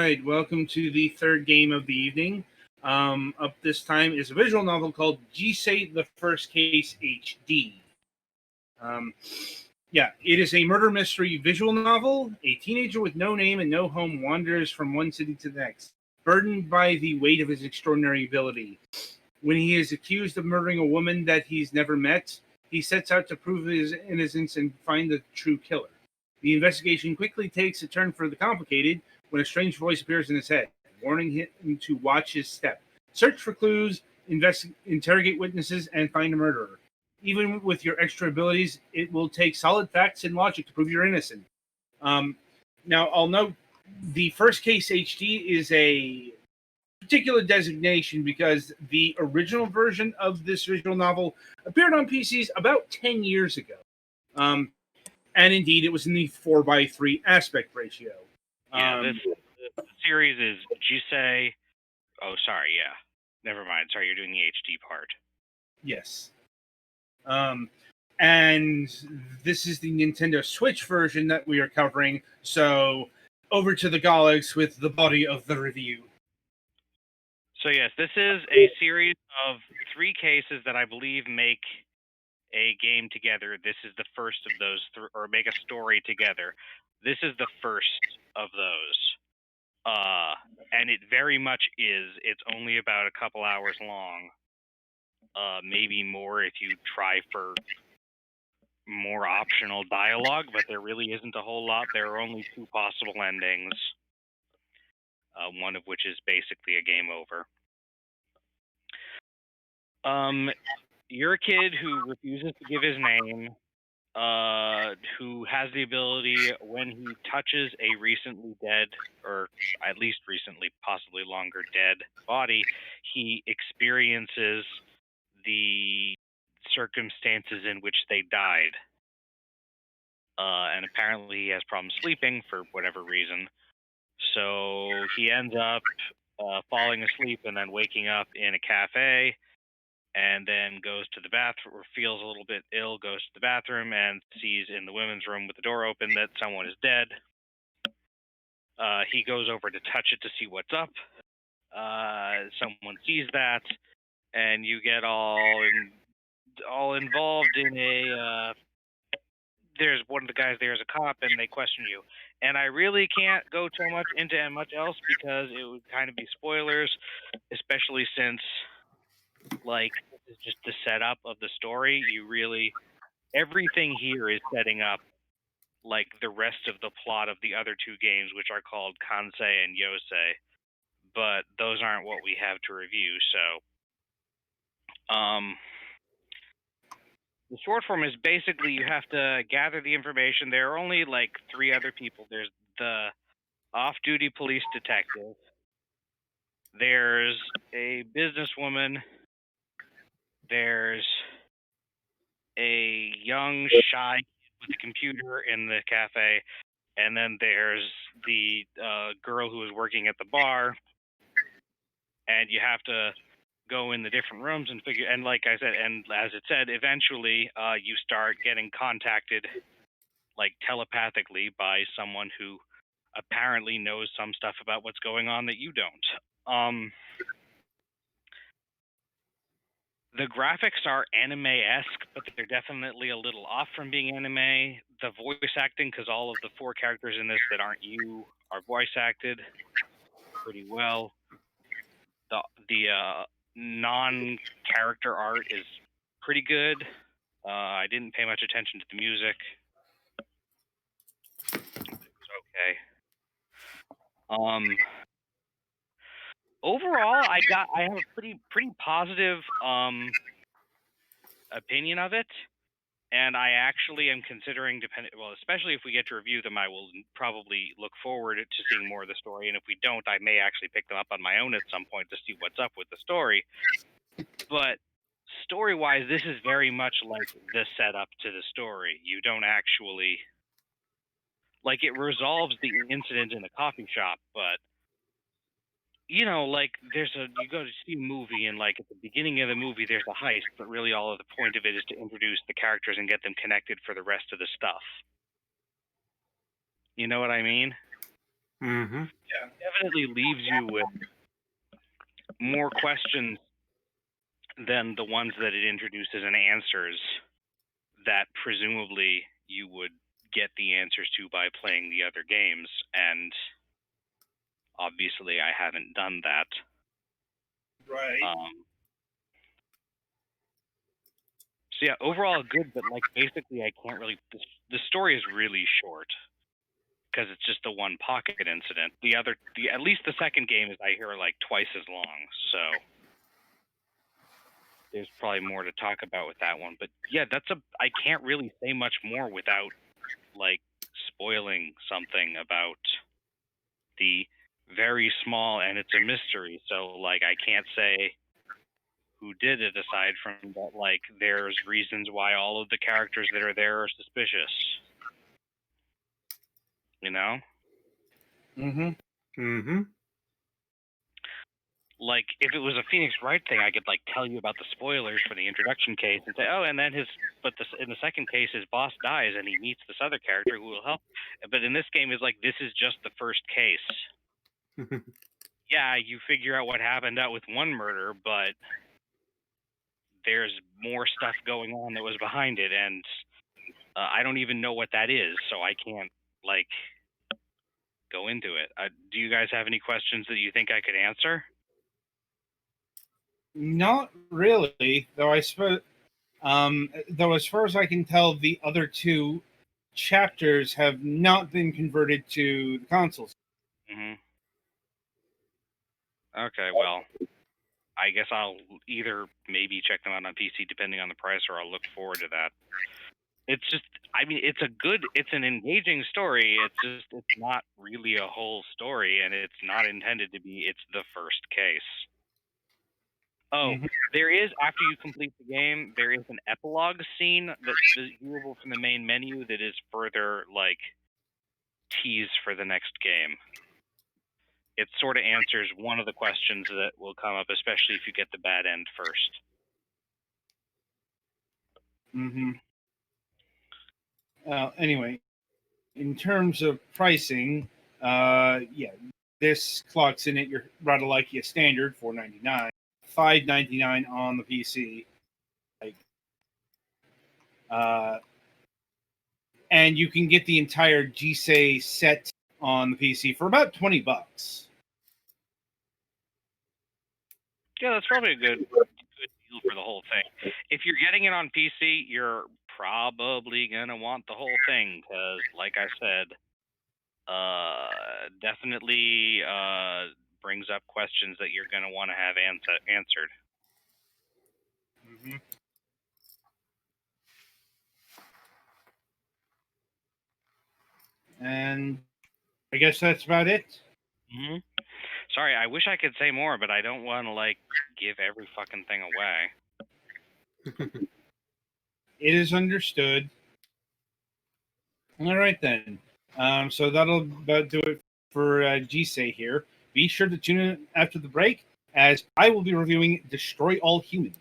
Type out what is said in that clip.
right, welcome to the third game of the evening. Up this time is a visual novel called Jisei, the First Case HD. Um, it is a murder mystery visual novel. A teenager with no name and no home wanders from one city to the next, burdened by the weight of his extraordinary ability. When he is accused of murdering a woman that he's never met, he sets out to prove his innocence and find the true killer. The investigation quickly takes a turn for the complicated when a strange voice appears in his head, warning him to watch his step, search for clues, interrogate witnesses, and find a murderer. Even with your extra abilities, it will take solid facts and logic to prove you're innocent. Now, I'll note the First Case HD is a particular designation because the original version of this visual novel appeared on PCs about 10 years ago. And indeed, it was in the 4:3 aspect ratio. The series is Jisei. Oh, sorry, yeah. Never mind. Sorry, you're doing the HD part. Yes. And this is the Nintendo Switch version that we are covering. So, over to the Galax with the body of the review. So, yes, this is a series of 3 cases that I believe make a game together. This is the first of those, or make a story together. This is the first of those. And it very much is. It's only about a couple hours long. Maybe more if you try for more optional dialogue, but there really isn't a whole lot. There are only 2 possible endings, one of which is basically a game over. You're a kid who refuses to give his name, who has the ability when he touches a recently dead, or at least recently, possibly longer dead body, he experiences the circumstances in which they died. And apparently he has problems sleeping for whatever reason. So he ends up falling asleep and then waking up in a cafe, and then goes to the bathroom, or feels a little bit ill, goes to the bathroom, and sees in the women's room with the door open that someone is dead. He goes over to touch it to see what's up. Someone sees that, and you get all involved in a... there's one of the guys there is a cop, and they question you. And I really can't go too much into much else because it would kind of be spoilers, especially since, like, this is just the setup of the story. Everything here is setting up, like, the rest of the plot of the other 2 games, which are called Kansei and Yosei. But those aren't what we have to review, so... The short form is basically you have to gather the information. There are only, like, 3 other people. There's the off-duty police detective. There's a businesswoman. There's a young, shy kid with a computer in the cafe. And then there's the girl who is working at the bar. And you have to go in the different rooms and figure... And like I said, and as it said, eventually you start getting contacted, like, telepathically by someone who apparently knows some stuff about what's going on that you don't. The graphics are anime-esque, but they're definitely a little off from being anime. The voice acting, because all of the 4 characters in this that aren't you are voice acted pretty well. The non-character art is pretty good. I didn't pay much attention to the music. It was okay. Overall, I have a pretty positive opinion of it, and I actually am considering, especially if we get to review them, I will probably look forward to seeing more of the story, and if we don't, I may actually pick them up on my own at some point to see what's up with the story. But story-wise, this is very much like the setup to the story. You don't actually... Like, it resolves the incident in a coffee shop, but like, you go to see a movie, and, like, at the beginning of the movie, there's a heist, but really all of the point of it is to introduce the characters and get them connected for the rest of the stuff. You know what I mean? Mm-hmm. Definitely leaves you with more questions than the ones that it introduces and answers that presumably you would get the answers to by playing the other games, and obviously I haven't done that. Right. So yeah, overall good, but like basically I can't really. The story is really short because it's just the one pocket incident. At least the second game is, I hear, like twice as long. So there's probably more to talk about with that one. But yeah, I can't really say much more without like spoiling something about the very small, and it's a mystery. So like I can't say who did it, aside from that like there's reasons why all of the characters that are there are suspicious. You know? Mm-hmm. Mm-hmm. Like if it was a Phoenix Wright thing, I could like tell you about the spoilers for the introduction case and say, oh, and then in the second case, his boss dies and he meets this other character who will help. But in this game, is like this is just the first case. Yeah, you figure out what happened out with one murder, but there's more stuff going on that was behind it, and I don't even know what that is, so I can't like go into it. Do you guys have any questions that you think I could answer? Not really, though. I suppose, though, as far as I can tell, the other two chapters have not been converted to the consoles. Mm-hmm. Okay, well, I guess I'll either maybe check them out on PC depending on the price, or I'll look forward to that. It's just, I mean, it's an engaging story. It's not really a whole story, and it's not intended to be. It's the first case. Oh, Mhm. there is, after you complete the game, there is an epilogue scene that is viewable from the main menu that is further like tease for the next game. It sort of answers one of the questions that will come up, especially if you get the bad end first. Mm-hmm. Anyway, in terms of pricing, yeah, this clocks in at your Radalakia standard $4.99, $5.99 on the PC. And you can get the entire Jisei set on the PC for about $20. Yeah, that's probably a good deal for the whole thing. If you're getting it on PC, you're probably gonna want the whole thing because, like I said, definitely brings up questions that you're gonna want to have answered. Mm-hmm. And I guess that's about it. Mm-hmm. Sorry, I wish I could say more, but I don't want to like give every fucking thing away. It is understood. All right, then. So that'll about do it for Jisei here. Be sure to tune in after the break, as I will be reviewing Destroy All Humans.